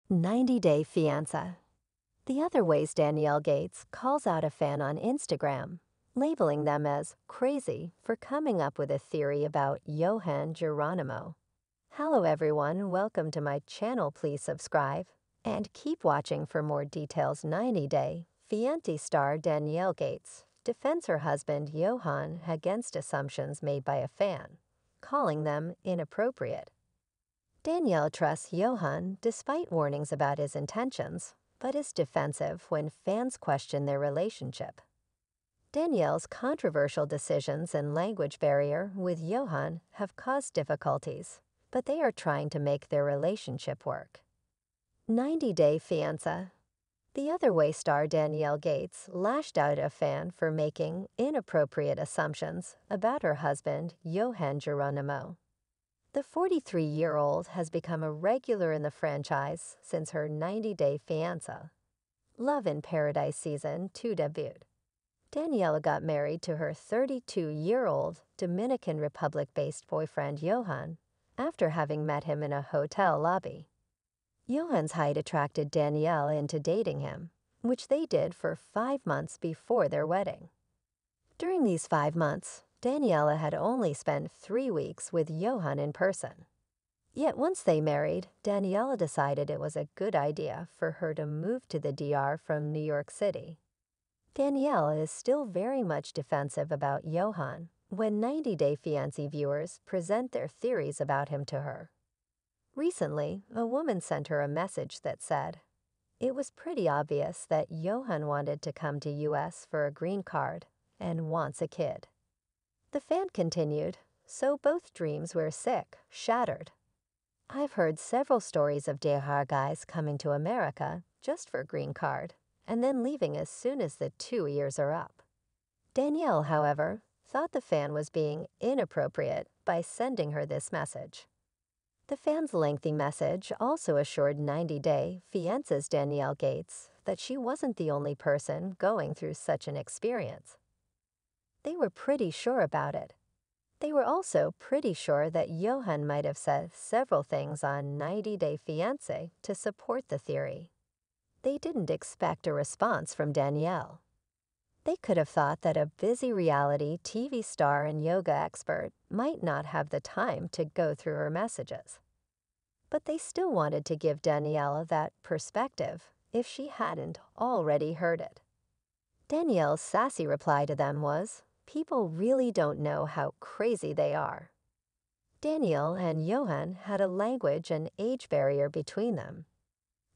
90-Day Fiancé. The other ways Danielle Gates calls out a fan on Instagram, labeling them as crazy for coming up with a theory about Yohan Geronimo. Hello everyone, welcome to my channel. Please subscribe and keep watching for more details. 90-Day Fiancé star Danielle Gates defends her husband Yohan against assumptions made by a fan, calling them inappropriate. Danielle trusts Yohan despite warnings about his intentions, but is defensive when fans question their relationship. Danielle's controversial decisions and language barrier with Yohan have caused difficulties, but they are trying to make their relationship work. 90-Day Fiancé. The Other Way star Danielle Gates lashed out at a fan for making inappropriate assumptions about her husband Yohan Geronimo. The 43-year-old has become a regular in the franchise since her 90-Day Fiancé Love in Paradise Season 2 debut. Danielle got married to her 32-year-old Dominican Republic-based boyfriend Yohan after having met him in a hotel lobby. Yohan's height attracted Danielle into dating him, which they did for 5 months before their wedding. During these 5 months, Daniela had only spent 3 weeks with Yohan in person. Yet once they married, Daniela decided it was a good idea for her to move to the DR from New York City. Daniela is still very much defensive about Yohan when 90-Day Fiancé viewers present their theories about him to her. Recently, a woman sent her a message that said, "It was pretty obvious that Yohan wanted to come to US for a green card and wants a kid." The fan continued, "So both dreams were sick, shattered. I've heard several stories of DR guys coming to America just for a green card and then leaving as soon as the 2 years are up." Danielle, however, thought the fan was being inappropriate by sending her this message. The fan's lengthy message also assured 90-Day Fiancé's Danielle Gates that she wasn't the only person going through such an experience. They were pretty sure about it. They were also pretty sure that Yohan might have said several things on 90-Day Fiancé to support the theory. They didn't expect a response from Danielle. They could have thought that a busy reality TV star and yoga expert might not have the time to go through her messages. But they still wanted to give Danielle that perspective if she hadn't already heard it. Danielle's sassy reply to them was, "People really don't know how crazy they are." Danielle and Yohan had a language and age barrier between them.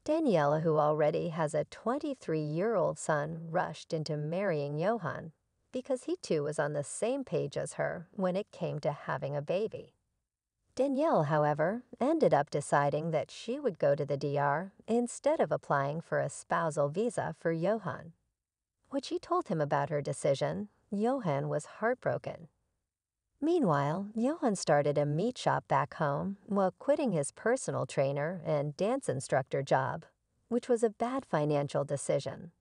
Danielle, who already has a 23-year-old son, rushed into marrying Yohan because he too was on the same page as her when it came to having a baby. Danielle, however, ended up deciding that she would go to the DR instead of applying for a spousal visa for Yohan. When she told him about her decision, Yohan was heartbroken. Meanwhile, Yohan started a meat shop back home while quitting his personal trainer and dance instructor job, which was a bad financial decision.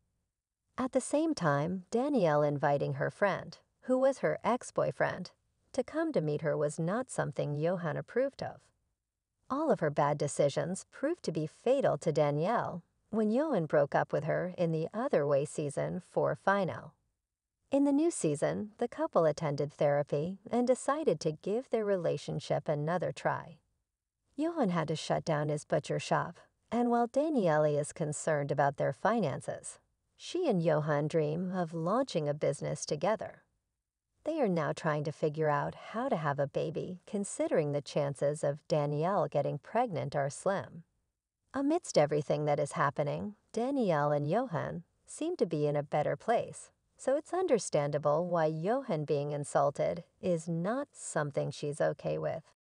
At the same time, Danielle inviting her friend, who was her ex-boyfriend, to come to meet her was not something Yohan approved of. All of her bad decisions proved to be fatal to Danielle when Yohan broke up with her in the Other Way Season 4 final. In the new season, the couple attended therapy and decided to give their relationship another try. Yohan had to shut down his butcher shop, and while Danielle is concerned about their finances, she and Yohan dream of launching a business together. They are now trying to figure out how to have a baby, considering the chances of Danielle getting pregnant are slim. Amidst everything that is happening, Danielle and Yohan seem to be in a better place. So it's understandable why Yohan being insulted is not something she's okay with.